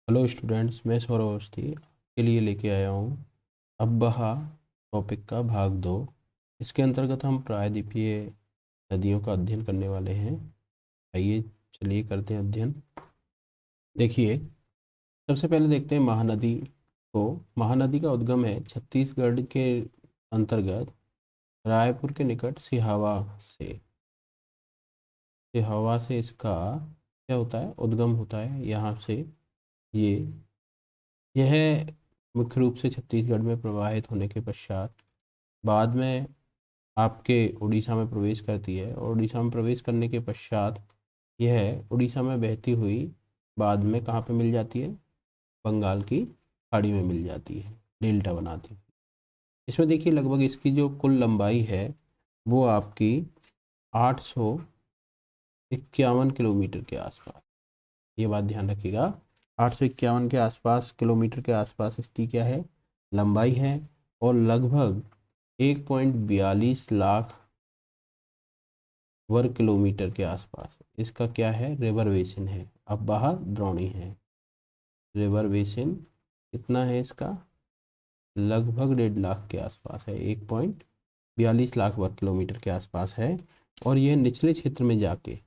Hello students, मैं सौरभ अवस्थी आपके लिए लेके आया हूँ अब्बहा टॉपिक का भाग 2। इसके अंतर्गत हम प्रायद्वीपीय नदियों का अध्ययन करने वाले हैं। आइए चलिए करते हैं अध्ययन। देखिए, सबसे पहले देखते हैं महानदी को। महानदी का उद्गम है छत्तीसगढ़ के अंतर्गत रायपुर के निकट सिहावा से इसका क्या होता है, उद्गम होता है यहाँ से। ये यह मुख्य रूप से छत्तीसगढ़ में प्रवाहित होने के पश्चात बाद में आपके उड़ीसा में प्रवेश करती है, और उड़ीसा में प्रवेश करने के पश्चात यह उड़ीसा में बहती हुई बाद में कहाँ पे मिल जाती है, बंगाल की खाड़ी में मिल जाती है, डेल्टा बनाती है। इसमें देखिए, लगभग इसकी जो कुल लंबाई है वो आपकी 851 किलोमीटर के आसपास। ये बात ध्यान रखिएगा, 851 के आसपास किलोमीटर के आसपास इसकी क्या है, लंबाई है। और लगभग 1.42 लाख वर्ग किलोमीटर के आसपास इसका क्या है, रिवर बेसिन है। अब्बाहा द्रोणी है। रिवर बेसिन कितना है इसका, लगभग 1.5 लाख के आसपास है, 1.42 लाख वर्ग किलोमीटर के आसपास है। और ये निचले क्षेत्र में जाके,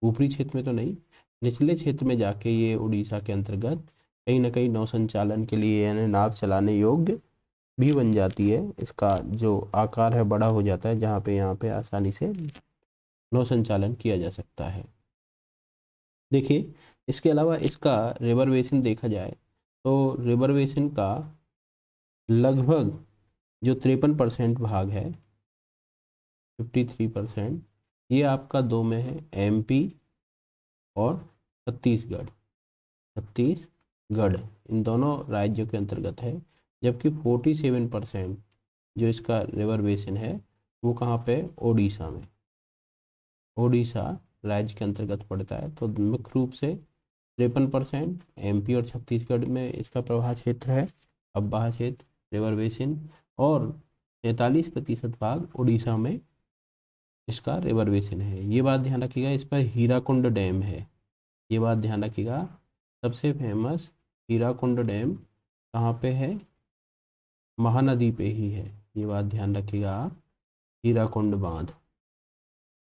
ऊपरी क्षेत्र में तो नहीं, निचले क्षेत्र में जाके ये उड़ीसा के अंतर्गत कहीं ना कहीं नौ संचालन के लिए यानी नाव चलाने योग्य भी बन जाती है। इसका जो आकार है बड़ा हो जाता है, जहाँ पे यहाँ पे आसानी से नौ संचालन किया जा सकता है। देखिए, इसके अलावा इसका रिवर बेसिन देखा जाए तो रिवर बेसिन का लगभग जो 53% भाग है, 53%, ये आपका दो में है, एमपी और छत्तीसगढ़। छत्तीसगढ़ इन दोनों राज्यों के अंतर्गत है। जबकि 47% जो इसका रिवर बेसिन है वो कहाँ पे, ओडिशा में, ओडिशा राज्य के अंतर्गत पड़ता है। तो मुख्य रूप से 53% एमपी और छत्तीसगढ़ में इसका प्रवाह क्षेत्र है, अब्बाहा क्षेत्र, रिवर बेसिन। और 43% भाग उड़ीसा में इसका रिवर बेसिन है। ये बात ध्यान रखिएगा। इस पर हीराकुंड डैम है, ये बात ध्यान रखिएगा। सबसे फेमस हीराकुंड डैम कहाँ पे है, महानदी पे ही है, ये बात ध्यान रखिएगा आप। हीराकुंड बांध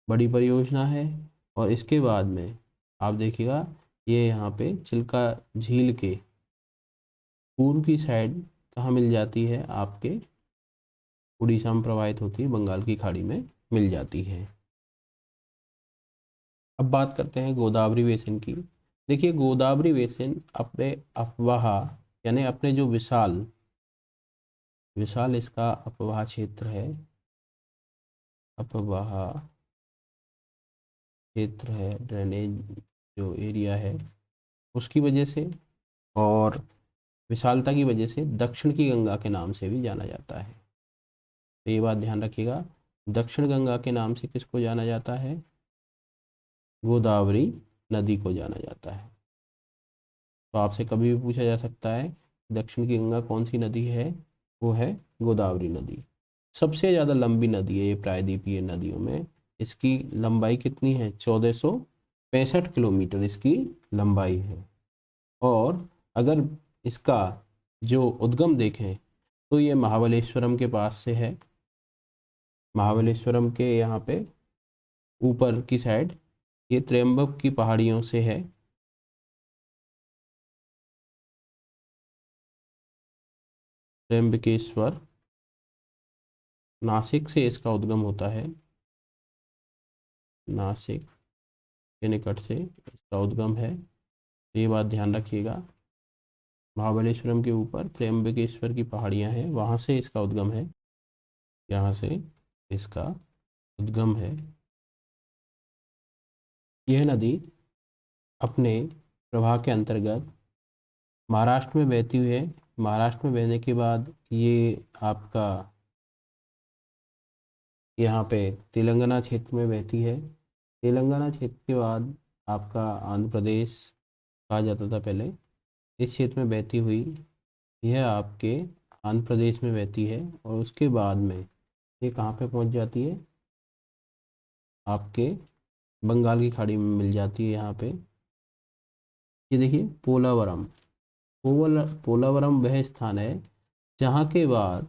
बड़ी परियोजना है। और इसके बाद में आप देखिएगा, ये यहाँ पे चिल्का झील के पूर्व की साइड कहाँ मिल जाती है, आपके उड़ीसा में प्रवाहित होती है, बंगाल की खाड़ी में मिल जाती है। अब बात करते हैं गोदावरी बेसिन की। देखिए, गोदावरी बेसिन अपने अफवाह यानी अपने जो विशाल विशाल इसका अपवाह क्षेत्र है, अपवाह क्षेत्र है, ड्रेनेज जो एरिया है उसकी वजह से और विशालता की वजह से दक्षिण की गंगा के नाम से भी जाना जाता है। तो ये बात ध्यान रखिएगा, दक्षिण गंगा के नाम से किसको जाना जाता है, गोदावरी नदी को जाना जाता है। तो आपसे कभी भी पूछा जा सकता है दक्षिण की गंगा कौन सी नदी है, वो है गोदावरी नदी। सबसे ज़्यादा लंबी नदी है ये प्रायद्वीपीय नदियों में। इसकी लंबाई कितनी है, 1465 किलोमीटर इसकी लंबाई है। और अगर इसका जो उद्गम देखें तो ये महाबलेश्वरम के पास से है। महाबलेश्वरम के यहाँ पे ऊपर की साइड ये त्र्यंबक की पहाड़ियों से है। त्र्यंबकेश्वर, नासिक से इसका उद्गम होता है, नासिक के निकट से इसका उद्गम है। ये बात ध्यान रखिएगा। महाबलेश्वरम के ऊपर त्र्यंबकेश्वर की पहाड़ियाँ हैं, वहाँ से इसका उद्गम है, यहाँ से इसका उद्गम है। यह नदी अपने प्रवाह के अंतर्गत महाराष्ट्र में बहती हुई है। महाराष्ट्र में बहने के बाद ये आपका यहाँ पे तेलंगाना क्षेत्र में बहती है। तेलंगाना क्षेत्र के बाद आपका आंध्र प्रदेश कहा जाता था पहले, इस क्षेत्र में बहती हुई यह आपके आंध्र प्रदेश में बहती है। और उसके बाद में ये कहाँ पे पहुँच जाती है, आपके बंगाल की खाड़ी में मिल जाती है। यहाँ पे ये देखिए पोलावरम, पोलावरम वह स्थान है जहाँ के बाद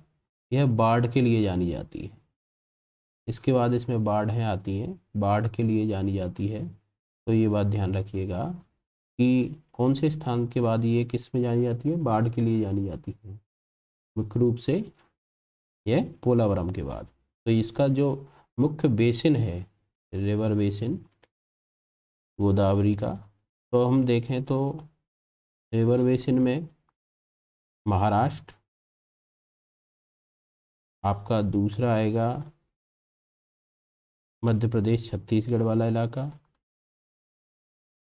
यह बाढ़ के लिए जानी जाती है। इसके बाद इसमें बाढ़ें आती हैं, बाढ़ के लिए जानी जाती है। तो ये बात ध्यान रखिएगा कि कौन से स्थान के बाद ये किस में जानी जाती है, बाढ़ के लिए जानी जाती है, मुख्य रूप से यह पोलावरम के बाद। तो इसका जो मुख्य बेसिन है, रिवर बेसिन गोदावरी का, तो हम देखें तो रिवर बेसिन में महाराष्ट्र, आपका दूसरा आएगा मध्य प्रदेश छत्तीसगढ़ वाला इलाका,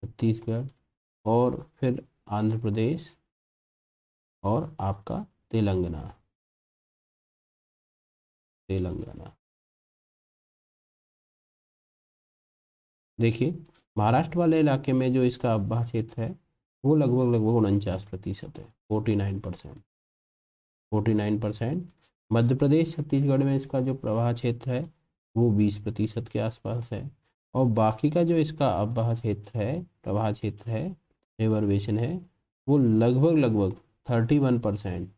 छत्तीसगढ़, और फिर आंध्र प्रदेश और आपका तेलंगाना, तेलंगाना। देखिए महाराष्ट्र वाले इलाके में जो इसका अब्बाह क्षेत्र है वो लगभग 49% है, 49%, 49%। मध्य प्रदेश छत्तीसगढ़ में इसका जो प्रवाह क्षेत्र है वो 20% के आसपास है, और बाकी का जो इसका अब्बाह क्षेत्र है, प्रवाह क्षेत्र है, रिवर बेसिन है, वो लगभग 31%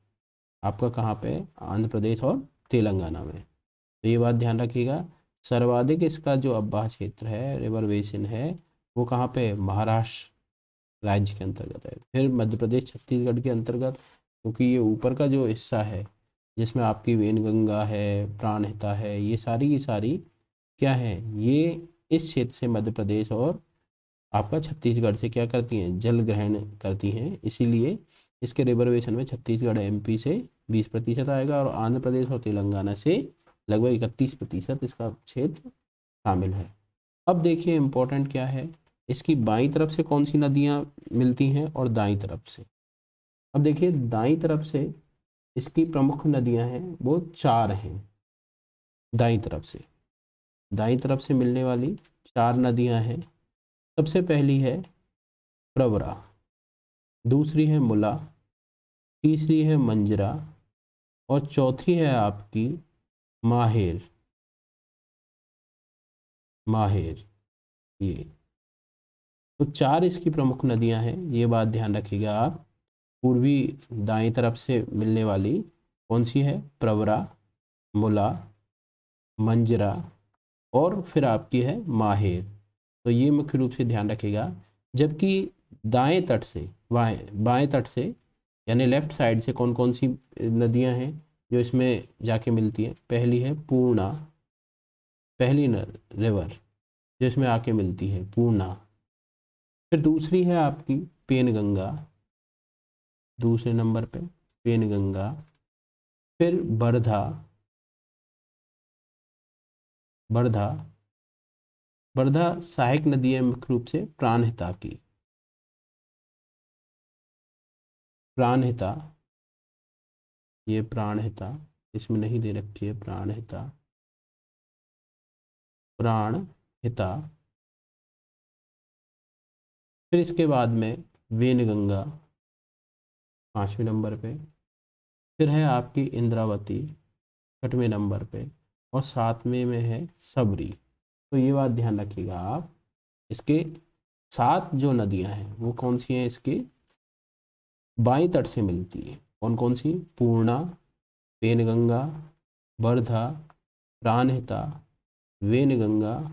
आपका कहाँ पे, आंध्र प्रदेश और तेलंगाना में। तो ये बात ध्यान रखिएगा। सर्वाधिक इसका जो अब्बाह क्षेत्र है, रिवर बेसिन है, वो कहाँ पे, महाराष्ट्र राज्य के अंतर्गत है, फिर मध्य प्रदेश छत्तीसगढ़ के अंतर्गत, क्योंकि ये ऊपर का जो हिस्सा है जिसमें आपकी वेनगंगा है, प्राणहिता है, ये सारी की सारी क्या है, ये इस क्षेत्र से मध्य प्रदेश और आपका छत्तीसगढ़ से क्या करती हैं, जल ग्रहण करती हैं। इसीलिए इसके रिजर्वेशन में छत्तीसगढ़ एमपी से 20% आएगा और आंध्र प्रदेश और तेलंगाना से लगभग 31% इसका क्षेत्र शामिल है। अब देखिए इम्पोर्टेंट क्या है, इसकी बाईं तरफ से कौन सी नदियाँ मिलती हैं और दाईं तरफ से। अब देखिए दाईं तरफ से इसकी प्रमुख नदियाँ हैं वो 4 हैं। दाईं तरफ से मिलने वाली 4 नदियाँ हैं। सबसे पहली है प्रवरा, दूसरी है मुला, तीसरी है मंजरा, और चौथी है आपकी माहेर। ये तो 4 इसकी प्रमुख नदियां हैं, ये बात ध्यान रखिएगा आप। पूर्वी दाईं तरफ से मिलने वाली कौन सी है, प्रवरा, मुला, मंजरा, और फिर आपकी है माहेर। तो ये मुख्य रूप से ध्यान रखिएगा। जबकि दाएं तट से बाएं तट से यानी लेफ्ट साइड से कौन कौन सी नदियां हैं जो इसमें जाके मिलती हैं। पहली है पूर्णा, पहली रिवर जो इसमें आके मिलती है पूर्णा। फिर दूसरी है आपकी पेनगंगा, दूसरे नंबर पे पेनगंगा। फिर बरधा, बरधा सहायक नदी है मुख्य रूप से प्राणहिता की। प्राणहिता, ये प्राणहिता इसमें नहीं दे रखी है, प्राणहिता। फिर इसके बाद में वेनगंगा 5वें नंबर पे। फिर है आपकी इंद्रावती 6वें नंबर पे, और 7वें में है सबरी। तो ये बात ध्यान रखिएगा आप, इसके 7 जो नदियां हैं वो कौन सी हैं, इसके बाईं तट से मिलती है। कौन कौन सी, पूर्णा, पेनगंगा, बरधा, प्राणहिता, वेनगंगा,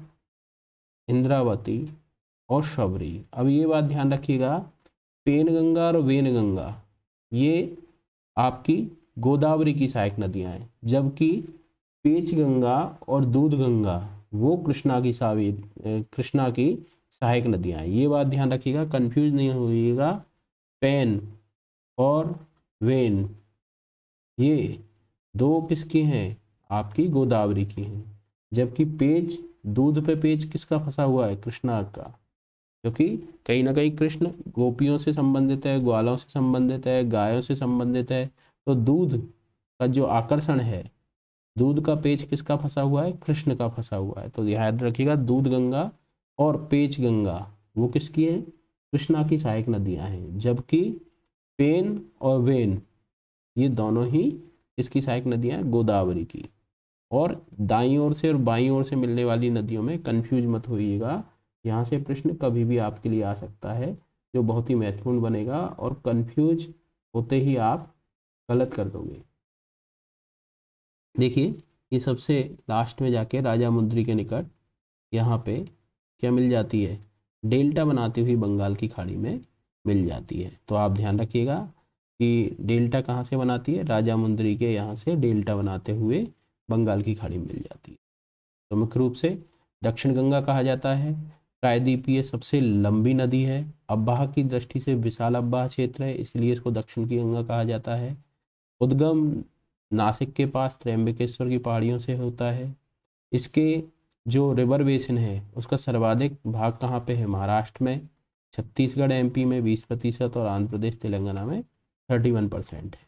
इंद्रावती और शबरी। अब ये बात ध्यान रखिएगा, पेनगंगा और वेनगंगा ये आपकी गोदावरी की सहायक नदियां हैं, जबकि पेचगंगा और दूधगंगा वो कृष्णा की सहायक नदियां हैं। ये बात ध्यान रखिएगा, कंफ्यूज नहीं होइएगा। पेन और वेन ये 2 किसकी हैं, आपकी गोदावरी की हैं। जबकि पेच, दूध पे पेच किसका फंसा हुआ है, कृष्णा का, क्योंकि कहीं ना कहीं कृष्ण गोपियों से संबंधित है, ग्वालों से संबंधित है, गायों से संबंधित है। तो दूध का जो आकर्षण है, दूध का पेच किसका फंसा हुआ है, कृष्ण का फंसा हुआ है। तो याद रखिएगा दूध गंगा और पेच गंगा वो किसकी है, कृष्णा की सहायक नदियां हैं। जबकि पेन और वेन ये दोनों ही इसकी सहायक नदियां हैं, गोदावरी की। और दाईं ओर से और बाईं ओर से मिलने वाली नदियों में कंफ्यूज मत होइएगा, यहाँ से प्रश्न कभी भी आपके लिए आ सकता है जो बहुत ही महत्वपूर्ण बनेगा। और कंफ्यूज होते ही आप गलत कर दोगे। देखिए ये सबसे लास्ट में जाके राजामुंद्री के निकट यहाँ पे क्या मिल जाती है, डेल्टा बनाती हुई बंगाल की खाड़ी में मिल जाती है। तो आप ध्यान रखिएगा कि डेल्टा कहाँ से बनाती है, राजामुंद्री के यहाँ से डेल्टा बनाते हुए बंगाल की खाड़ी में मिल जाती है। तो मुख्य रूप से दक्षिण गंगा कहा जाता है। प्रायद्वीपीय सबसे लंबी नदी है, अब्बाह की दृष्टि से विशाल अब्बाह क्षेत्र है, इसलिए इसको दक्षिण की गंगा कहा जाता है। उद्गम नासिक के पास त्र्यंबकेश्वर की पहाड़ियों से होता है। इसके जो रिवर बेसिन है उसका सर्वाधिक भाग कहाँ पे है, महाराष्ट्र में, छत्तीसगढ़ एमपी में 20% और आंध्र प्रदेश तेलंगाना में 31% है।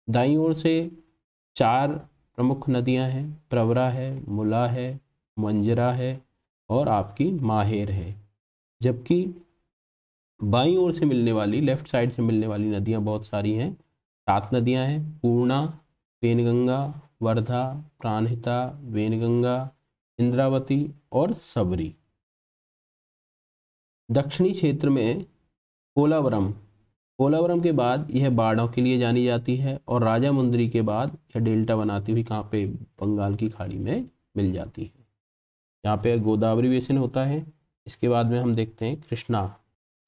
दाईं ओर से 4 प्रमुख नदियां हैं, प्रवरा है, मुला है, मंजरा है और आपकी माहेर है। जबकि बाईं ओर से मिलने वाली, लेफ्ट साइड से मिलने वाली नदियां बहुत सारी हैं। 7 नदियां हैं, पूर्णा, पेनगंगा, वर्धा, प्राणहिता, वेनगंगा, इंद्रावती और सबरी। दक्षिणी क्षेत्र में पोलावरम, पोलावरम के बाद यह बाढ़ों के लिए जानी जाती है और राजामुंदरी के बाद यह डेल्टा बनाती हुई कहाँ पे, बंगाल की खाड़ी में मिल जाती है। यहाँ पे गोदावरी बेसिन होता है। इसके बाद में हम देखते हैं कृष्णा।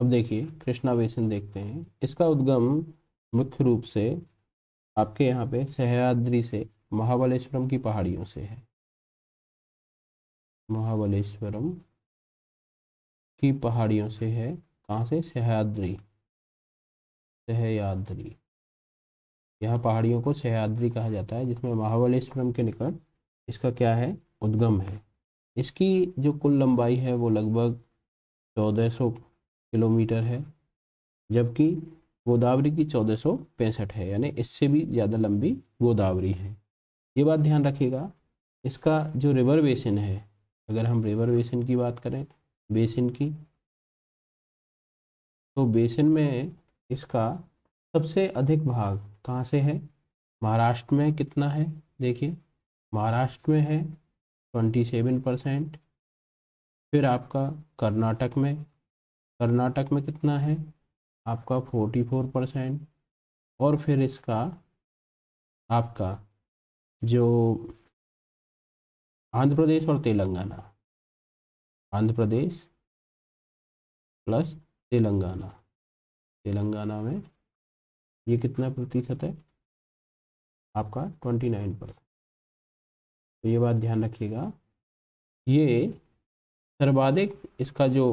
अब देखिए कृष्णा बेसिन देखते हैं। इसका उद्गम मुख्य रूप से आपके यहाँ पे सह्याद्री से, महाबलेश्वरम की पहाड़ियों से है। महाबलेश्वरम की पहाड़ियों से है। कहाँ से, सह्याद्री, सह्याद्री, यह पहाड़ियों को सह्याद्री कहा जाता है, जिसमें महाबलेश्वरम के निकट इसका क्या है, उद्गम है। इसकी जो कुल लंबाई है वो लगभग 1400 किलोमीटर है, जबकि गोदावरी की 1465 है, यानी इससे भी ज़्यादा लंबी गोदावरी है। ये बात ध्यान रखिएगा। इसका जो रिवर बेसिन है, अगर हम रिवर बेसिन की बात करें, बेसिन की, तो बेसिन में इसका सबसे अधिक भाग कहाँ से है, महाराष्ट्र में कितना है, देखिए महाराष्ट्र में है 27%। फिर आपका कर्नाटक में, कर्नाटक में कितना है आपका 44%। और फिर इसका आपका जो आंध्र प्रदेश और तेलंगाना, आंध्र प्रदेश प्लस तेलंगाना, तेलंगाना में ये कितना प्रतिशत है आपका 29%। तो ये बात ध्यान रखिएगा। ये सर्वाधिक इसका जो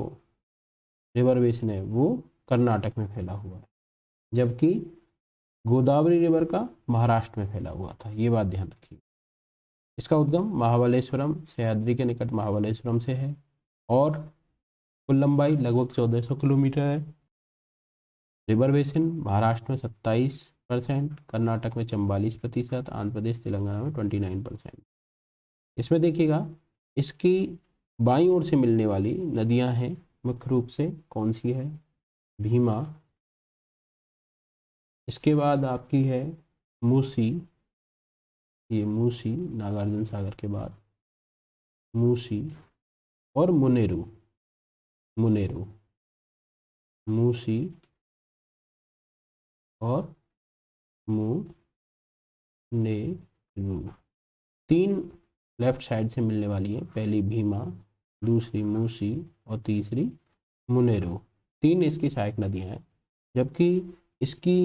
रिवर बेसिन है वो कर्नाटक में फैला हुआ है, जबकि गोदावरी रिवर का महाराष्ट्र में फैला हुआ था। ये बात ध्यान रखिए। इसका उद्गम महाबलेश्वरम, सह्याद्री के निकट महाबलेश्वरम से है और कुल लंबाई लगभग 1400 किलोमीटर है। रिवर बेसिन महाराष्ट्र में 27%, कर्नाटक में 44%, आंध्र प्रदेश तेलंगाना में 29%। इसमें देखिएगा इसकी बाईं ओर से मिलने वाली नदियां हैं, मुख्य रूप से कौन सी है, भीमा, इसके बाद आपकी है मूसी, ये मूसी नागार्जुन सागर के बाद मूसी, और मुनेरू, मुनेरू, मूसी और मुनेरू। 3 लेफ्ट साइड से मिलने वाली है, पहली भीमा, दूसरी मूसी और तीसरी मुनेरू। 3 इसकी सहायक नदियां हैं। जबकि इसकी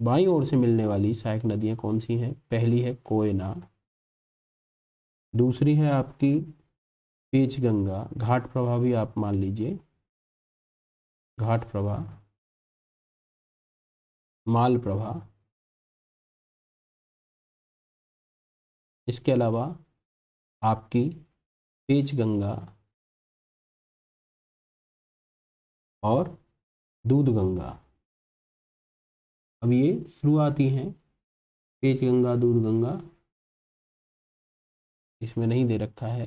बाईं ओर से मिलने वाली सहायक नदियां कौन सी हैं, पहली है कोयना, दूसरी है आपकी पेचगंगा, घाट प्रभा भी आप मान लीजिए, घाट प्रभा, माल प्रभा, इसके अलावा आपकी पेचगंगा और दूध गंगा। अब ये शुरुआती हैं, पेचगंगा, दूध गंगा, इसमें नहीं दे रखा है,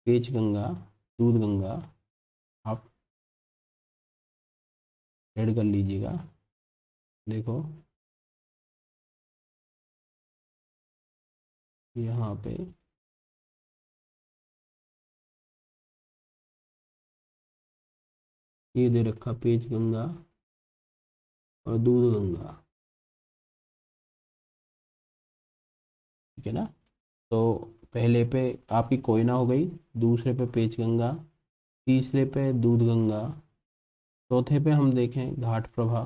पेचगंगा, दूध गंगा आप ऐड कर लीजिएगा। देखो यहाँ पे ये दे रखा पेचगंगा, और दूध गंगा, ठीक है ना। तो पहले पे आपकी कोयना हो गई, दूसरे पे पेच गंगा, तीसरे पे दूध गंगा, चौथे पे हम देखें घाट प्रभा,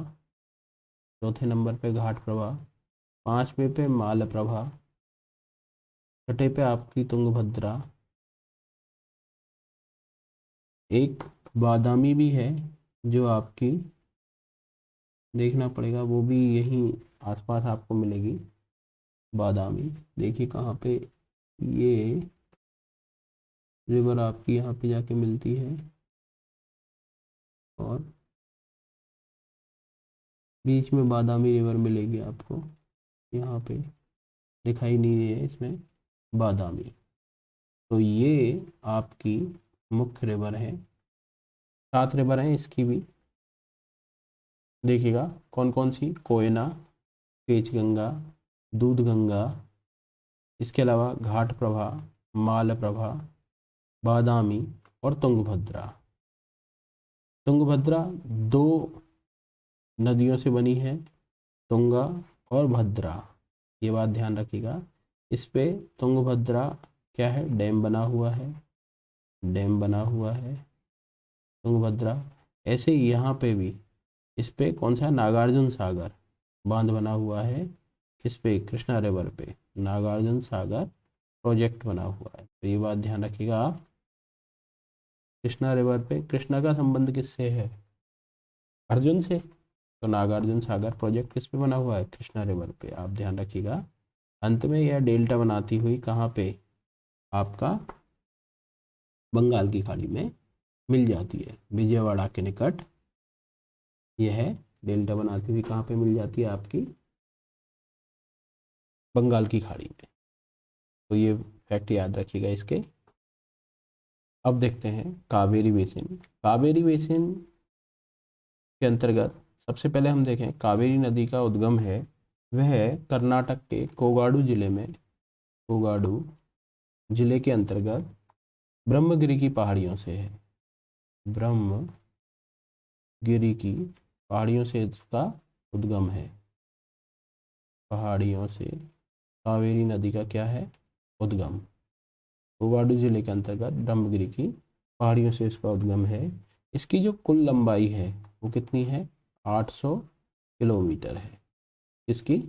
चौथे नंबर पे घाट प्रभा, पांचवे पे माल प्रभा, छठे पे आपकी तुंगभद्रा, एक बादामी भी है जो आपकी देखना पड़ेगा, वो भी यहीं आसपास आपको मिलेगी बादामी। देखिए कहाँ पे, ये रिवर आपकी यहाँ पे जाके मिलती है और बीच में बादामी रिवर मिलेगी आपको, यहाँ पे दिखाई नहीं है इसमें बादामी। तो ये आपकी मुख्य रिवर है, 7 रिवर हैं इसकी भी। देखिएगा कौन कौन सी, कोयना, पेच गंगा, दूध गंगा, इसके अलावा घाट प्रभा, माल प्रभा, बादामी और तुंगभद्रा। तुंगभद्रा 2 नदियों से बनी है, तुंगा और भद्रा, ये बात ध्यान रखिएगा। इस पे तुंगभद्रा क्या है, डैम बना हुआ है, डैम बना हुआ है तुंगभद्रा। ऐसे ही यहाँ पे भी इस पे कौन सा, नागार्जुन सागर बांध बना हुआ है, किस पे, कृष्णा रिवर पे नागार्जुन सागर प्रोजेक्ट बना हुआ है। तो ये बात ध्यान रखिएगा आप, कृष्णा रिवर पे, कृष्णा का संबंध किससे है, अर्जुन से, तो नागार्जुन सागर प्रोजेक्ट किस पे बना हुआ है, कृष्णा रिवर पे, आप ध्यान रखिएगा। अंत में यह डेल्टा बनाती हुई कहाँ पे, आपका बंगाल की खाड़ी में मिल जाती है, विजयवाड़ा के निकट यह डेल्टा बनाती हुई कहाँ पे मिल जाती है, आपकी बंगाल की खाड़ी में। तो ये फैक्ट याद रखिएगा इसके। अब देखते हैं कावेरी बेसिन। कावेरी बेसिन के अंतर्गत सबसे पहले हम देखें, कावेरी नदी का उद्गम है वह कर्नाटक के कोगाडू जिले में, कोगाडू जिले के अंतर्गत ब्रह्मगिरी की पहाड़ियों से है, ब्रह्मगिरी की पहाड़ियों से इसका उद्गम है, पहाड़ियों से कावेरी नदी का क्या है, उद्गम। कोगाडू जिले के अंतर्गत ब्रह्मगिरी की पहाड़ियों से इसका उद्गम है। इसकी जो कुल लंबाई है वो कितनी है, 800 किलोमीटर है, इसकी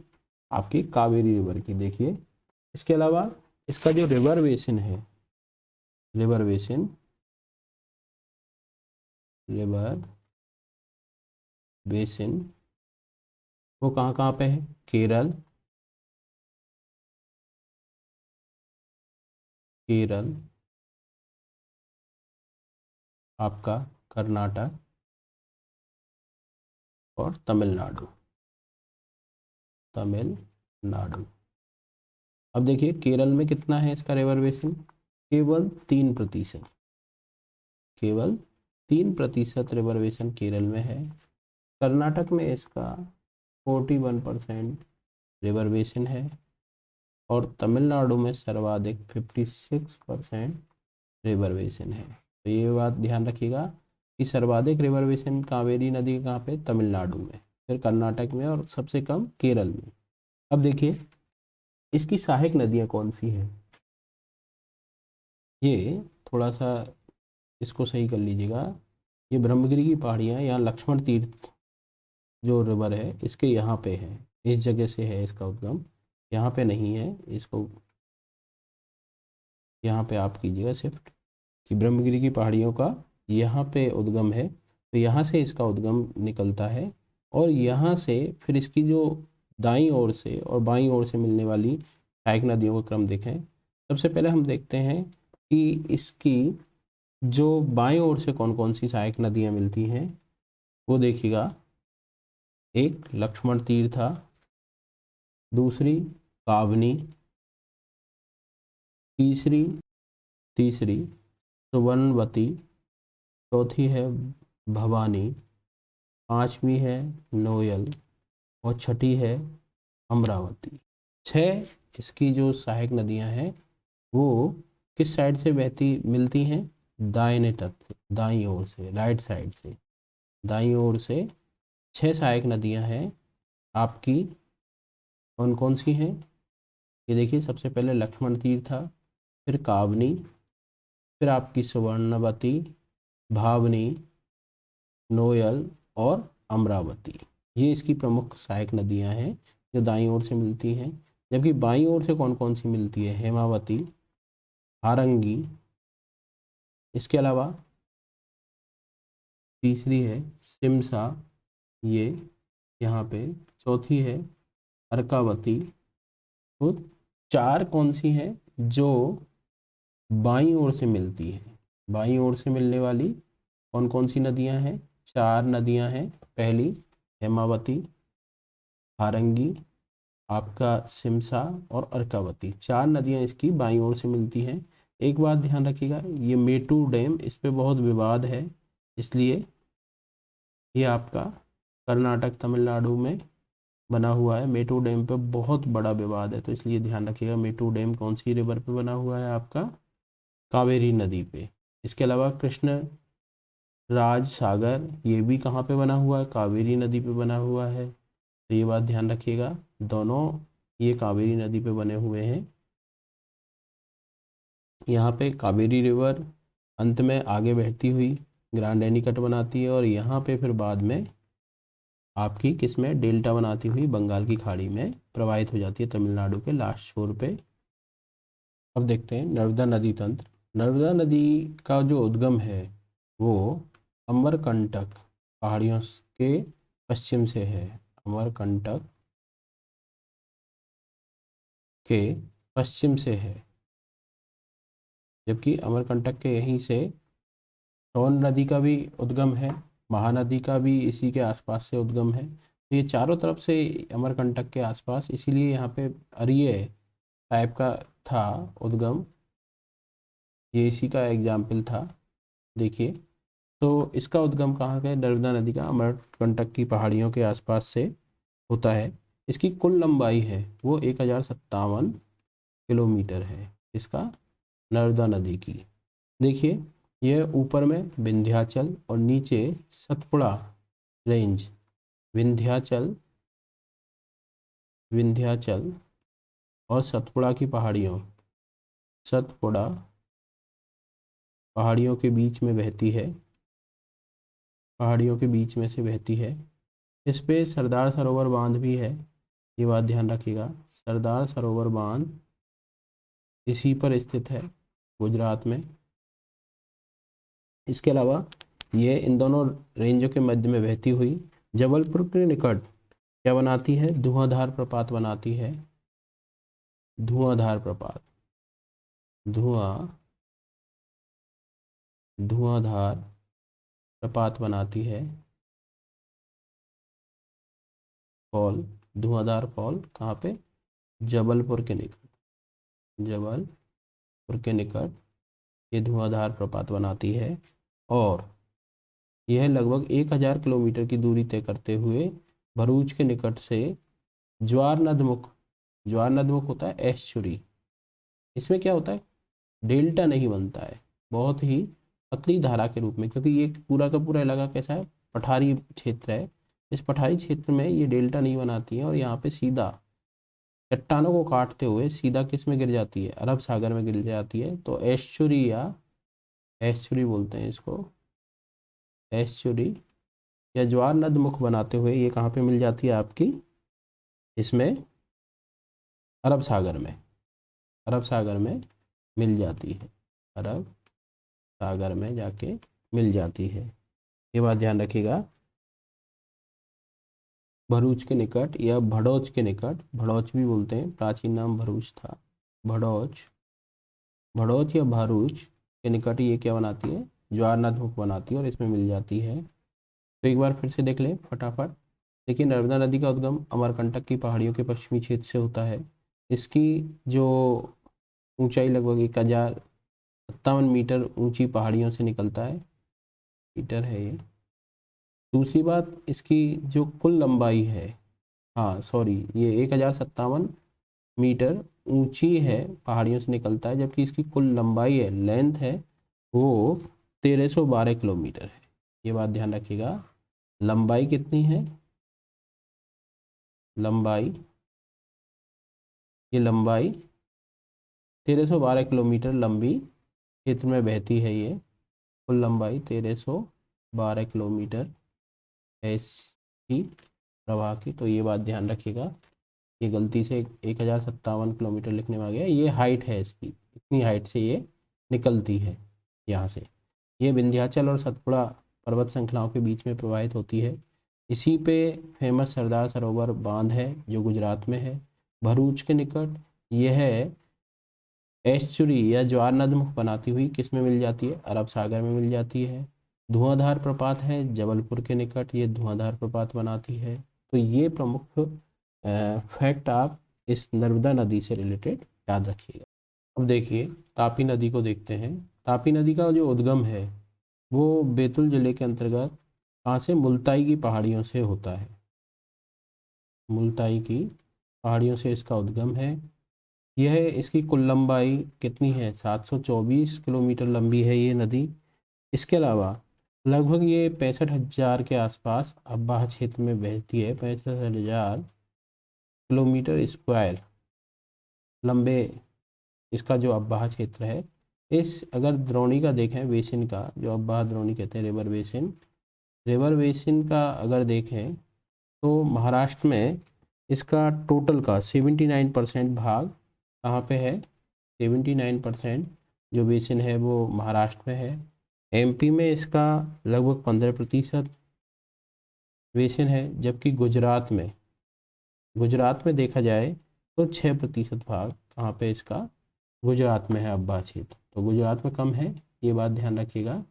आपकी कावेरी रिवर की। देखिए इसके अलावा इसका जो रिवर बेसिन है, रिवर बेसिन, रिवर बेसिन वो कहाँ कहाँ पे है, केरल, केरल, आपका कर्नाटक और तमिलनाडु, तमिलनाडु। अब देखिए केरल में कितना है इसका रिवर बेसिन, केवल 3%, केवल 3% रिवर बेसिन केरल में है। कर्नाटक में इसका 41% रिवर बेसिन है और तमिलनाडु में सर्वाधिक 56% रिवर बेसिन है। तो ये बात ध्यान रखिएगा कि सर्वाधिक रिवर बेसिन कावेरी नदी कहाँ पे, तमिलनाडु में, फिर कर्नाटक में और सबसे कम केरल में। अब देखिए इसकी सहायक नदियाँ कौन सी हैं, ये थोड़ा सा इसको सही कर लीजिएगा। ये ब्रह्मगिरी की पहाड़ियाँ, यहाँ लक्ष्मण तीर्थ जो रिवर है इसके यहाँ पे है, इस जगह से है इसका उद्गम, यहाँ पे नहीं है, इसको यहाँ पे आप कीजिएगा शिफ्ट कि ब्रह्मगिरी की पहाड़ियों का यहाँ पे उद्गम है, तो यहाँ से इसका उद्गम निकलता है और यहाँ से फिर इसकी जो दाईं ओर से और बाईं ओर से मिलने वाली सहायक नदियों का क्रम देखें। सबसे पहले हम देखते हैं कि इसकी जो बाईं ओर से कौन कौन सी सहायक नदियाँ मिलती हैं, वो देखिएगा। एक लक्ष्मण तीर्था, दूसरी कावनी, तीसरी तीसरी सुवर्णवती, चौथी है भवानी, पांचवी है नोयल और छठी है अमरावती। 6 इसकी जो सहायक नदियां हैं वो किस साइड से बहती मिलती हैं, दाहिने तट से, दाईं ओर से, राइट साइड से, दाईं ओर से 6 सहायक नदियां हैं आपकी, कौन कौन सी हैं? ये देखिए, सबसे पहले लक्ष्मण तीर्थ था, फिर काबनी, फिर आपकी सुवर्णवती, भावनी, नोयल और अमरावती। ये इसकी प्रमुख सहायक नदियां हैं जो दाईं ओर से मिलती हैं। जबकि बाईं ओर से कौन कौन सी मिलती है? हेमावती, हारंगी, इसके अलावा तीसरी है सिमसा, ये यहाँ पे, चौथी है अर्कावती। तो 4 कौन सी हैं जो बाईं ओर से मिलती हैं? बाईं ओर से मिलने वाली कौन कौन सी नदियां हैं? 4 नदियां हैं। पहली हेमावती, हारंगी, आपका सिमसा और अर्कावती, 4 नदियां इसकी बाईं ओर से मिलती हैं। एक बात ध्यान रखिएगा, ये मेटू डैम, इस पे बहुत विवाद है, इसलिए ये आपका कर्नाटक तमिलनाडु में बना हुआ है। मेटू डैम पे बहुत बड़ा विवाद है, तो इसलिए ध्यान रखिएगा मेटू डैम कौन सी रिवर पे बना हुआ है? आपका कावेरी नदी पे। इसके अलावा कृष्ण राज सागर, ये भी कहाँ पे बना हुआ है? कावेरी नदी पे बना हुआ है। तो ये बात ध्यान रखिएगा, दोनों ये कावेरी नदी पे बने हुए हैं। यहाँ पे कावेरी रिवर अंत में आगे बहती हुई ग्रांड एनीकट बनाती है, और यहाँ पे फिर बाद में आपकी किस में डेल्टा बनाती हुई बंगाल की खाड़ी में प्रवाहित हो जाती है, तमिलनाडु के लास्ट छोर पे। अब देखते हैं नर्मदा नदी तंत्र। नर्मदा नदी का जो उद्गम है वो अमरकंटक पहाड़ियों के पश्चिम से है। अमरकंटक के पश्चिम से है, जबकि अमरकंटक के यहीं से सोन नदी का भी उद्गम है, महानदी का भी इसी के आसपास से उद्गम है। तो ये चारों तरफ से अमरकंटक के आसपास, इसीलिए यहाँ पे अरिये टाइप का था उद्गम, ये इसी का एग्जाम्पल था। देखिए, तो इसका उद्गम कहाँ है? नर्मदा नदी का अमरकंटक की पहाड़ियों के आसपास से होता है। इसकी कुल लंबाई है वो 1057 किलोमीटर है, इसका नर्मदा नदी की। देखिए, यह ऊपर में विंध्याचल और नीचे सतपुड़ा रेंज, विंध्याचल विंध्याचल और सतपुड़ा की पहाड़ियों, सतपुड़ा पहाड़ियों के बीच में बहती है, पहाड़ियों के बीच में से बहती है। इस पे सरदार सरोवर बांध भी है, ये बात ध्यान रखिएगा। सरदार सरोवर बांध इसी पर स्थित है, गुजरात में। इसके अलावा ये इन दोनों रेंजों के मध्य में बहती हुई जबलपुर के निकट क्या बनाती है? धुआंधार प्रपात बनाती है। धुआंधार प्रपात, धुआंधार प्रपात बनाती है। फॉल, धुआंधार फॉल कहाँ पे? जबलपुर के निकट, जबलपुर के निकट ये धुआंधार प्रपात बनाती है। और यह लगभग 1000 किलोमीटर की दूरी तय करते हुए भरूच के निकट से ज्वार नदमुख, ज्वार नदमुख होता है एस्चुरी, इसमें क्या होता है? डेल्टा नहीं बनता है, बहुत ही पतली धारा के रूप में, क्योंकि ये पूरा का पूरा इलाका कैसा है? पठारी क्षेत्र है। इस पठारी क्षेत्र में ये डेल्टा नहीं बनाती है, और यहाँ पे सीधा चट्टानों को काटते हुए सीधा किस में गिर जाती है? अरब सागर में गिर जाती है। तो एस्चुरी या एस्चुरी बोलते हैं इसको, एस्चुरी या ज्वार नदमुख बनाते हुए ये कहाँ पे मिल जाती है आपकी? इसमें अरब सागर में, अरब सागर में मिल जाती है, अरब सागर में जाके मिल जाती है। ये बात ध्यान रखिएगा। भरूच के निकट या भड़ौच के निकट, भड़ौच भी बोलते हैं, प्राचीन नाम भरूच था, भड़ौच, भड़ौच या भरूच के निकट ये क्या बनाती है? ज्वार नदमुख बनाती है, और इसमें मिल जाती है। तो एक बार फिर से देख लें फटाफट। देखिए, नर्मदा नदी का उद्गम अमरकंटक की पहाड़ियों के पश्चिमी क्षेत्र से होता है। इसकी जो ऊंचाई लगभग 1057 मीटर ऊंची पहाड़ियों से निकलता है, मीटर है ये। दूसरी बात, इसकी जो कुल लंबाई है, हाँ सॉरी, ये 1057 मीटर ऊंची है, पहाड़ियों से निकलता है, जबकि इसकी कुल लंबाई है, लेंथ है, वो 1312 किलोमीटर है। ये बात ध्यान रखिएगा, लंबाई कितनी है? लंबाई, ये लंबाई 1312 किलोमीटर लंबी क्षेत्र में बहती है। ये कुल लंबाई 1312 किलोमीटर है इसकी प्रवाह की। तो ये बात ध्यान रखिएगा, ये गलती से 1057 किलोमीटर लिखने में आ गया। ये हाइट है इसकी, इतनी हाइट से ये निकलती है यहाँ से। ये विंध्याचल और सतपुड़ा पर्वत श्रृंखलाओं के बीच में प्रवाहित होती है। इसी पे फेमस सरदार सरोवर बांध है जो गुजरात में है, भरूच के निकट। यह एस्चुरी या ज्वार नदमुख बनाती हुई किस में मिल जाती है? अरब सागर में मिल जाती है। धुआंधार प्रपात है जबलपुर के निकट, ये धुआंधार प्रपात बनाती है। तो ये प्रमुख फैक्ट आप इस नर्मदा नदी से रिलेटेड याद रखिएगा। अब देखिए तापी नदी को देखते हैं। तापी नदी का जो उद्गम है वो बैतूल जिले के अंतर्गत कहाँ से? मुल्ताई की पहाड़ियों से होता है। मुल्ताई की पहाड़ियों से इसका उद्गम है। यह इसकी कुल लंबाई कितनी है? 724 किलोमीटर लंबी है ये नदी। इसके अलावा लगभग ये 65,000 के आसपास अब्बाह क्षेत्र में बहती है। 65,000 किलोमीटर स्क्वायर लंबे इसका जो अब्बाह क्षेत्र है। इस अगर द्रोणी का देखें, बेसिन का, जो अब्बाह द्रोणी कहते हैं, रिवर बेसिन का अगर देखें तो महाराष्ट्र में इसका टोटल का 79% भाग कहाँ पे है? 79% जो बेसिन है वो महाराष्ट्र में है। एमपी में इसका लगभग 15% बेसिन है, जबकि गुजरात में देखा जाए तो 6% भाग कहाँ पे इसका? गुजरात में है अब्बाह क्षेत्र। तो गुजरात में कम है, ये बात ध्यान रखिएगा।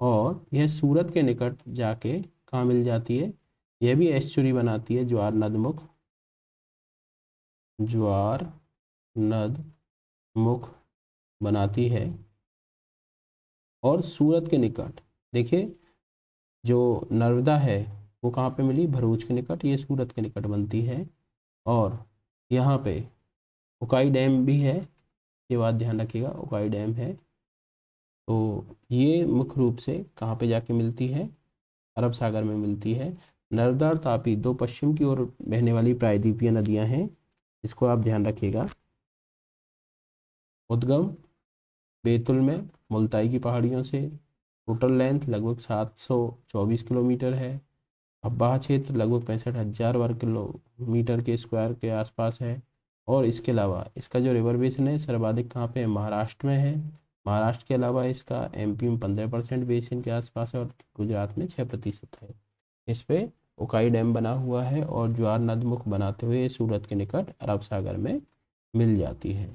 और यह सूरत के निकट जाके कहाँ मिल जाती है? यह भी एस्चुरी बनाती है, ज्वार नदमुख बनाती है। और सूरत के निकट देखिए जो नर्मदा है वो कहाँ पे मिली? भरूच के निकट, ये सूरत के निकट बनती है। और यहाँ पे उकाई डैम भी है, ये बात ध्यान रखिएगा, उकाई डैम है। तो ये मुख्य रूप से कहाँ पे जाके मिलती है? अरब सागर में मिलती है। नर्मदा और तापी दो पश्चिम की ओर बहने वाली प्रायद्वीपीय नदियाँ हैं, इसको आप ध्यान रखिएगा। उद्गम बैतूल में मुल्ताई की पहाड़ियों से। टोटल लेंथ लगभग 724 किलोमीटर है। अब्बाह क्षेत्र लगभग 65,000 वर्ग किलोमीटर के स्क्वायर के आसपास है। और इसके अलावा इसका जो रिवर बेसिन है सर्वाधिक कहाँ पे है? महाराष्ट्र में है। महाराष्ट्र के अलावा इसका एमपी में 15% बेसिन के आसपास है और गुजरात में 6% है। इस पे उकाई डैम बना हुआ है और ज्वार नदमुख बनाते हुए सूरत के निकट अरब सागर में मिल जाती है।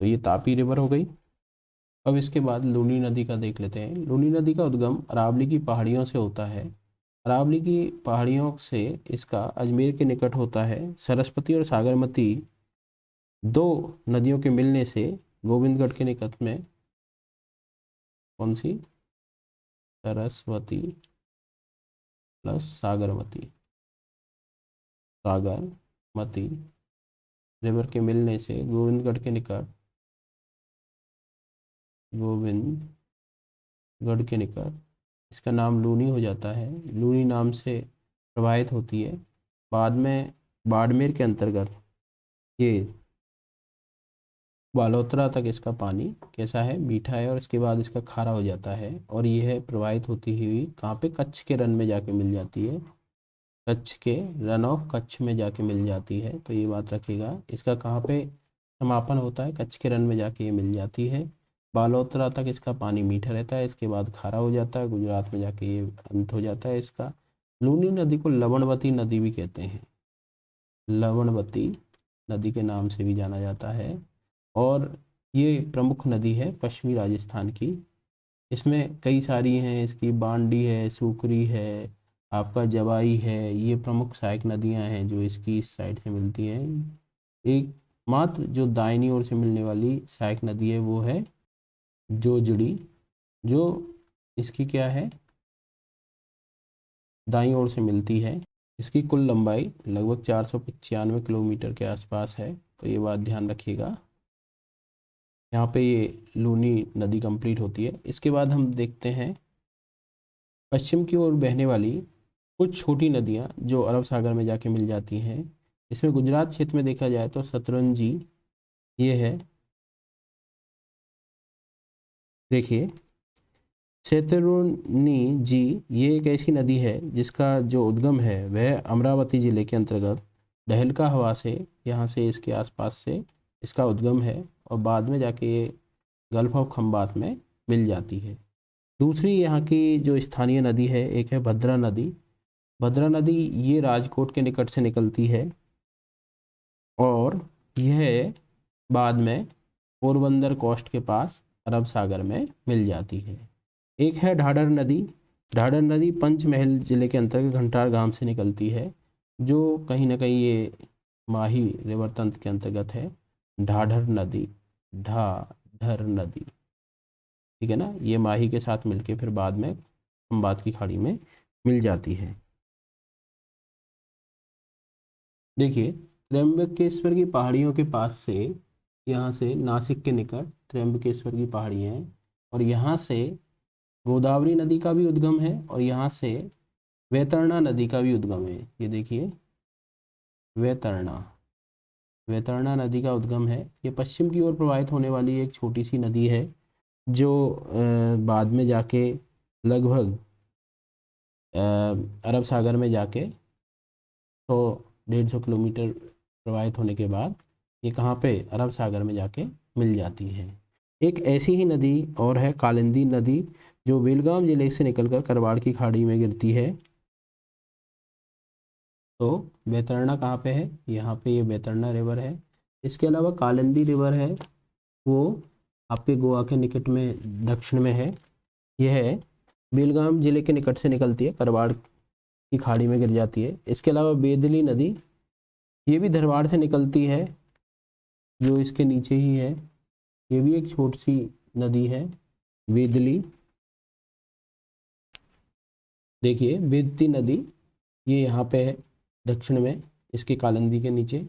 तो ये तापी रिवर हो गई। अब इसके बाद लूनी नदी का देख लेते हैं। लूनी नदी का उद्गम अरावली की पहाड़ियों से होता है। अरावली की पहाड़ियों से इसका अजमेर के निकट होता है। सरस्वती और सागरमती दो नदियों के मिलने से गोविंदगढ़ के निकट में कौन सी? सरस्वती प्लस सागरमती रिवर के मिलने से गोविंदगढ़ के निकट इसका नाम लूनी हो जाता है। लूनी नाम से प्रवाहित होती है। बाद में बाड़मेर के अंतर्गत ये बालोतरा तक इसका पानी कैसा है? मीठा है। और इसके बाद इसका खारा हो जाता है और यह प्रवाहित होती हुई कहाँ पे? कच्छ के रन में जाके मिल जाती है। कच्छ के रन ऑफ कच्छ में जाके मिल जाती है। तो ये बात रखिएगा, इसका कहाँ पे समापन होता है? कच्छ के रन में जाके ये मिल जाती है। बालोतरा तक इसका पानी मीठा रहता है, इसके बाद खारा हो जाता है, गुजरात में जाके ये अंत हो जाता है इसका। लूनी नदी को लवणवती नदी भी कहते हैं, लवणवती नदी के नाम से भी जाना जाता है। और ये प्रमुख नदी है पश्चिमी राजस्थान की। इसमें कई सारी हैं, इसकी बांडी है, सूकरी है, आपका जवाई है, ये प्रमुख सहायक नदियां हैं जो इसकी इस साइड से मिलती हैं। एक मात्र जो दाहिनी ओर से मिलने वाली सहायक नदी है वो है जोजड़ी, जो इसकी क्या है? दाईं ओर से मिलती है। इसकी कुल लंबाई लगभग 495 किलोमीटर के आसपास है। तो ये बात ध्यान रखिएगा। यहाँ पे ये लूनी नदी कंप्लीट होती है। इसके बाद हम देखते हैं पश्चिम की ओर बहने वाली कुछ छोटी नदियाँ जो अरब सागर में जाके मिल जाती हैं। इसमें गुजरात क्षेत्र में देखा जाए तो सतरंजी ये है, देखिए शैतरूनी जी, ये एक ऐसी नदी है जिसका जो उद्गम है वह अमरावती जिले के अंतर्गत डहलका हवा से, यहाँ से इसके आसपास से इसका उद्गम है और बाद में जाके ये गल्फ ऑफ खंबात में मिल जाती है। दूसरी यहाँ की जो स्थानीय नदी है, एक है भद्रा नदी। भद्रा नदी ये राजकोट के निकट से निकलती है और यह बाद में पोरबंदर कोस्ट के पास अरब सागर में मिल जाती है। एक है ढाढर नदी। ढाढर नदी पंचमहल जिले के अंतर्गत घंटार गांव से निकलती है, जो कहीं ना कहीं ये माही रिवर तंत्र के अंतर्गत है। ढाढर नदी, ढाढर नदी, ठीक है ना, ये माही के साथ मिलके फिर बाद में खंबात की खाड़ी में मिल जाती है। देखिए त्र्यंबकेश्वर की पहाड़ियों के पास से, यहाँ से नासिक के निकट त्र्यंबकेश्वर की पहाड़ी हैं और यहाँ से गोदावरी नदी का भी उद्गम है और यहाँ से वैतरणा नदी का भी उद्गम है। ये देखिए वैतरणा, वैतरणा नदी का उद्गम है। ये पश्चिम की ओर प्रवाहित होने वाली एक छोटी सी नदी है जो बाद में जाके लगभग अरब सागर में जाके 100-150 किलोमीटर प्रवाहित होने के बाद ये कहाँ पे अरब सागर में जाके मिल जाती है। एक ऐसी ही नदी और है कालिंदी नदी, जो बेलगाम जिले से निकलकर करवाड़ की खाड़ी में गिरती है। तो बैतरना कहाँ पे है, यहाँ पे ये बैतरना रिवर है। इसके अलावा कालिंदी रिवर है, वो आपके गोवा के निकट में दक्षिण में है। यह बेलगाम जिले के निकट से निकलती है, करवाड़ की खाड़ी में गिर जाती है। इसके अलावा बेदली नदी, ये भी धरवाड़ से निकलती है, जो इसके नीचे ही है। ये भी एक छोटी सी नदी है बेदली। देखिए बेदती नदी ये यहाँ पे है दक्षिण में, इसके कालिंदी के नीचे।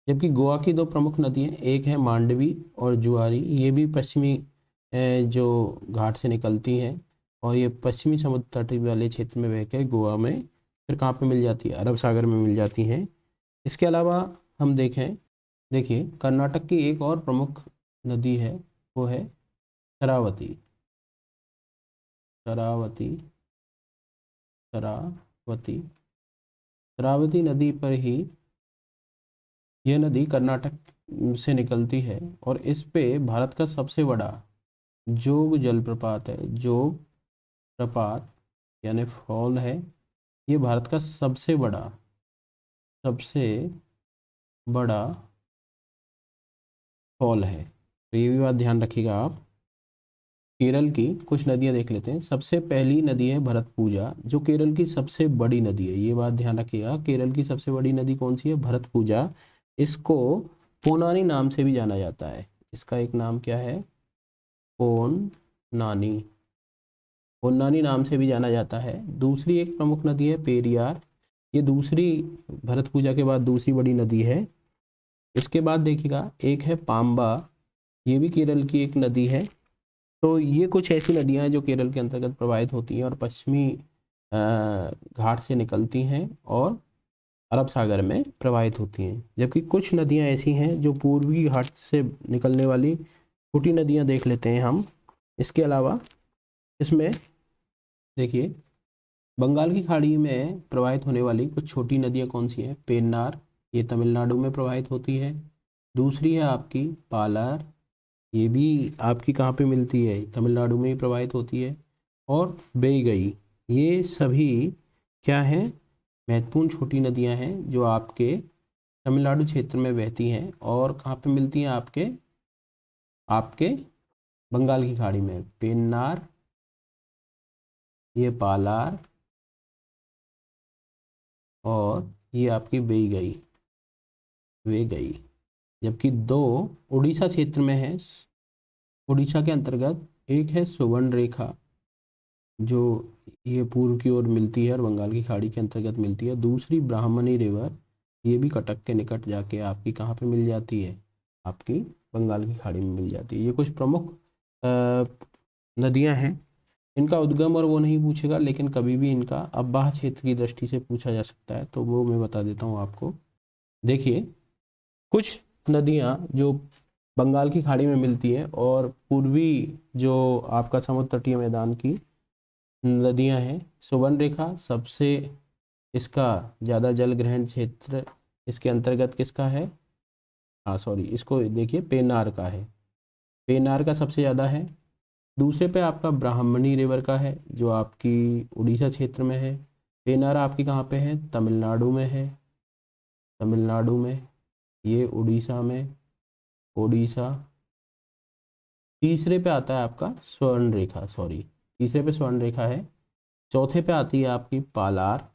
जबकि गोवा की दो प्रमुख नदी हैं, एक है मांडवी और जुआरी, ये भी पश्चिमी जो घाट से निकलती हैं और ये पश्चिमी समुद्र तट वाले क्षेत्र में बहकर गोवा में फिर कहाँ पे मिल जाती है, अरब सागर में मिल जाती हैं। इसके अलावा हम देखें, देखिए कर्नाटक की एक और प्रमुख नदी है, वो है शरावती। शरावती, शरावती, शरावती नदी पर ही यह नदी कर्नाटक से निकलती है और इस पे भारत का सबसे बड़ा जोग जलप्रपात है। जोग प्रपात यानी फॉल है, ये भारत का सबसे बड़ा फॉल है। तो ये भी बात ध्यान रखिएगा आप। केरल की कुछ नदियां देख लेते हैं। सबसे पहली नदी है भरतपूजा, जो केरल की सबसे बड़ी नदी है। ये बात ध्यान रखिएगा, केरल की सबसे बड़ी नदी कौन सी है, भरतपूजा। इसको पोनानी नाम से भी जाना जाता है। इसका एक नाम क्या है, पोन्नानी, पोन्नानी नाम से भी जाना जाता है। दूसरी एक प्रमुख नदी है पेरियार, ये दूसरी भरतपूजा के बाद दूसरी बड़ी नदी है। इसके बाद देखिएगा एक है पाम्बा, ये भी केरल की एक नदी है। तो ये कुछ ऐसी नदियां हैं जो केरल के अंतर्गत प्रवाहित होती हैं और पश्चिमी घाट से निकलती हैं और अरब सागर में प्रवाहित होती हैं। जबकि कुछ नदियां ऐसी हैं जो पूर्वी घाट से निकलने वाली छोटी नदियां देख लेते हैं हम। इसके अलावा इसमें देखिए बंगाल की खाड़ी में प्रवाहित होने वाली कुछ छोटी नदियां कौन सी हैं, पेन्नार, ये तमिलनाडु में प्रवाहित होती है। दूसरी है आपकी पालार, ये भी आपकी कहाँ पे मिलती है, तमिलनाडु में ही प्रवाहित होती है। और बेईगई, ये सभी क्या हैं, महत्वपूर्ण छोटी नदियां हैं जो आपके तमिलनाडु क्षेत्र में बहती हैं और कहाँ पे मिलती हैं, आपके आपके बंगाल की खाड़ी में। पेन्नार, ये पालार और ये आपकी बेईगई, वेगई। जबकि दो उड़ीसा क्षेत्र में है, उड़ीसा के अंतर्गत एक है सुवर्ण रेखा, जो ये पूर्व की ओर मिलती है और बंगाल की खाड़ी के अंतर्गत मिलती है। दूसरी ब्राह्मणी रिवर, ये भी कटक के निकट जाके आपकी कहाँ पे मिल जाती है, आपकी बंगाल की खाड़ी में मिल जाती है। ये कुछ प्रमुख नदियां हैं। इनका उद्गम और वो नहीं पूछेगा, लेकिन कभी भी इनका अब्बाह क्षेत्र की दृष्टि से पूछा जा सकता है, तो वो मैं बता देता हूँ आपको। देखिए कुछ नदियाँ जो बंगाल की खाड़ी में मिलती हैं और पूर्वी जो आपका समुद्र तटीय मैदान की नदियाँ हैं, सुवर्ण रेखा सबसे इसका ज़्यादा जल ग्रहण क्षेत्र इसके अंतर्गत किसका है, हाँ सॉरी, इसको देखिए पेनार का है, पेनार का सबसे ज़्यादा है। दूसरे पे आपका ब्राह्मणी रिवर का है जो आपकी उड़ीसा क्षेत्र में है। पेनार आपकी कहाँ पे है, तमिलनाडु में है, तमिलनाडु में, ये उड़ीसा में, उड़ीसा। तीसरे पे आता है आपका स्वर्ण रेखा, सॉरी तीसरे पे स्वर्ण रेखा है। चौथे पे आती है आपकी पालार,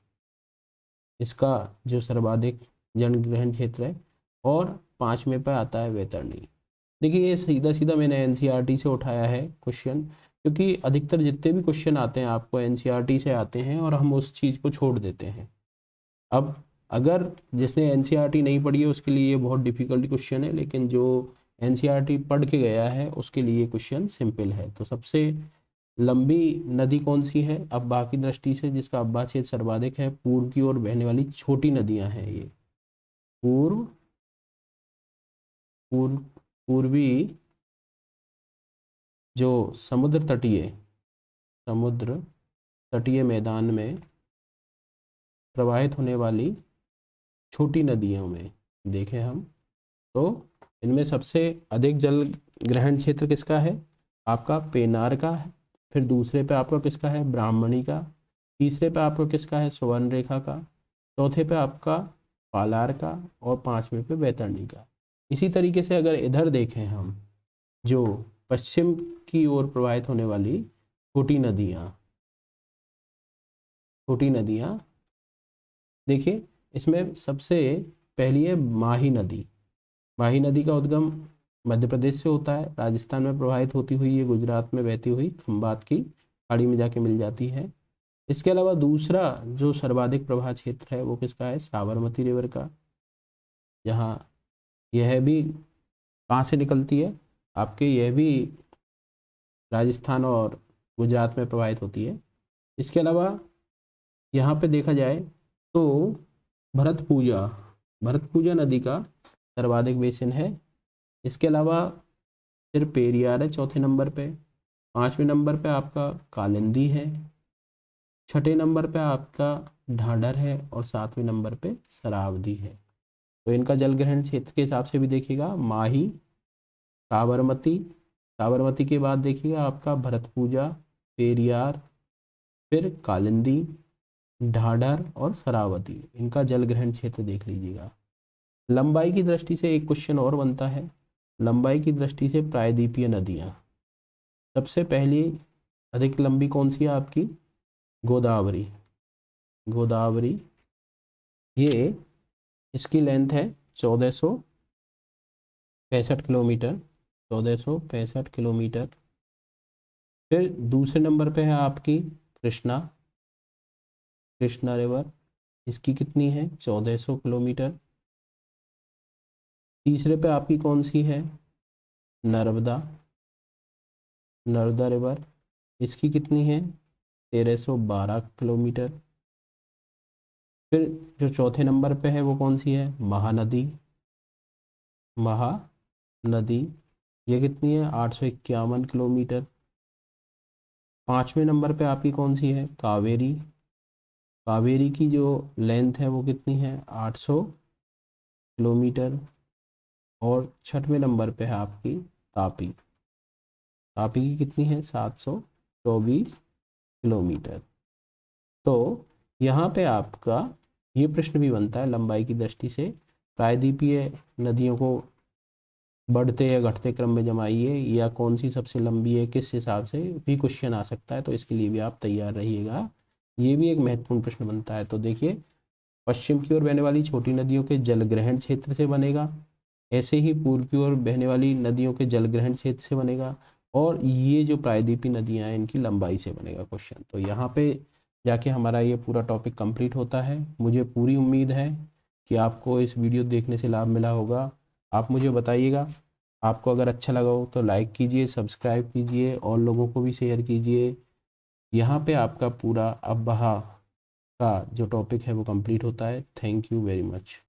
इसका जो सर्वाधिक जल ग्रहण क्षेत्र है। और पांचवें पे आता है वैतरणी। देखिए ये सीधा सीधा मैंने एनसीईआरटी से उठाया है क्वेश्चन, क्योंकि अधिकतर जितने भी क्वेश्चन आते हैं आपको एनसीईआरटी से आते हैं और हम उस चीज़ को छोड़ देते हैं। अब अगर जिसने एनसीईआरटी नहीं पढ़ी है उसके लिए ये बहुत डिफिकल्ट क्वेश्चन है, लेकिन जो एनसीईआरटी पढ़ के गया है उसके लिए क्वेश्चन सिंपल है। तो सबसे लंबी नदी कौन सी है अब बाकी दृष्टि से, जिसका अब्बा क्षेत्र सर्वाधिक है, पूर्व की ओर बहने वाली छोटी नदियां हैं ये, पूर्व पूर्व पूर्वी जो समुद्र तटीय मैदान में प्रवाहित होने वाली छोटी नदियों में देखें हम तो इनमें सबसे अधिक जल ग्रहण क्षेत्र किसका है, आपका पेनार का है। फिर दूसरे पे आपका किसका है, ब्राह्मणी का। तीसरे पे आपका किसका है, सुवर्ण रेखा का। चौथे पे आपका पालार का। और पांचवें पे वैतरणी का। इसी तरीके से अगर इधर देखें हम, जो पश्चिम की ओर प्रवाहित होने वाली छोटी नदियाँ, छोटी नदियाँ देखिए इसमें सबसे पहली है माही नदी। माही नदी का उद्गम मध्य प्रदेश से होता है, राजस्थान में प्रवाहित होती हुई ये गुजरात में बहती हुई खंबात की खाड़ी में जाके मिल जाती है। इसके अलावा दूसरा जो सर्वाधिक प्रवाह क्षेत्र है वो किसका है, साबरमती रिवर का, जहाँ यह भी कहाँ से निकलती है, आपके यह भी राजस्थान और गुजरात में प्रवाहित होती है। इसके अलावा यहाँ पे देखा जाए तो भरतपूजा भरतपूजा नदी का सर्वाधिक बेसिन है। इसके अलावा फिर पेरियार है चौथे नंबर पे। पांचवें नंबर पे आपका कालिंदी है। छठे नंबर पे आपका ढाढर है और सातवें नंबर पे शरावती है। तो इनका जल ग्रहण क्षेत्र के हिसाब से भी देखिएगा, माही, साबरमती, साबरमती के बाद देखिएगा आपका भरतपूजा, पेरियार, फिर कालिंदी, ढाढर और शरावती, इनका जल ग्रहण क्षेत्र देख लीजिएगा। लंबाई की दृष्टि से एक क्वेश्चन और बनता है, लंबाई की दृष्टि से प्रायद्वीपीय नदियाँ, सबसे पहली अधिक लंबी कौन सी है आपकी, गोदावरी। गोदावरी ये इसकी लेंथ है 1465 किलोमीटर, 1465 किलोमीटर। फिर दूसरे नंबर पे है आपकी कृष्णा, कृष्णा रिवर, इसकी कितनी है 1400 किलोमीटर। तीसरे पे आपकी कौन सी है, नर्मदा, नर्मदा रिवर, इसकी कितनी है 1312 किलोमीटर। फिर जो चौथे नंबर पे है वो कौन सी है, महानदी, महानदी, ये कितनी है 851 किलोमीटर। पांचवें नंबर पे आपकी कौन सी है, कावेरी, कावेरी की जो लेंथ है वो कितनी है 800 किलोमीटर। और छठवें नंबर पे है आपकी तापी, तापी की कितनी है 724 किलोमीटर। तो यहाँ पे आपका ये प्रश्न भी बनता है लंबाई की दृष्टि से, प्रायद्वीपीय नदियों को बढ़ते या घटते क्रम में जमाइए, या कौन सी सबसे लंबी है, किस हिसाब से भी क्वेश्चन आ सकता है। तो इसके लिए भी आप तैयार रहिएगा, ये भी एक महत्वपूर्ण प्रश्न बनता है। तो देखिए पश्चिम की ओर बहने वाली छोटी नदियों के जलग्रहण क्षेत्र से बनेगा, ऐसे ही पूर्व की ओर बहने वाली नदियों के जलग्रहण क्षेत्र से बनेगा, और ये जो प्रायद्वीपीय नदियाँ हैं इनकी लंबाई से बनेगा क्वेश्चन। तो यहाँ पे जाके हमारा ये पूरा टॉपिक कंप्लीट होता है। मुझे पूरी उम्मीद है कि आपको इस वीडियो देखने से लाभ मिला होगा। आप मुझे बताइएगा, आपको अगर अच्छा लगा हो तो लाइक कीजिए, सब्सक्राइब कीजिए और लोगों को भी शेयर कीजिए। यहाँ पे आपका पूरा अब्बहा का जो टॉपिक है वो कंप्लीट होता है। Thank you very much.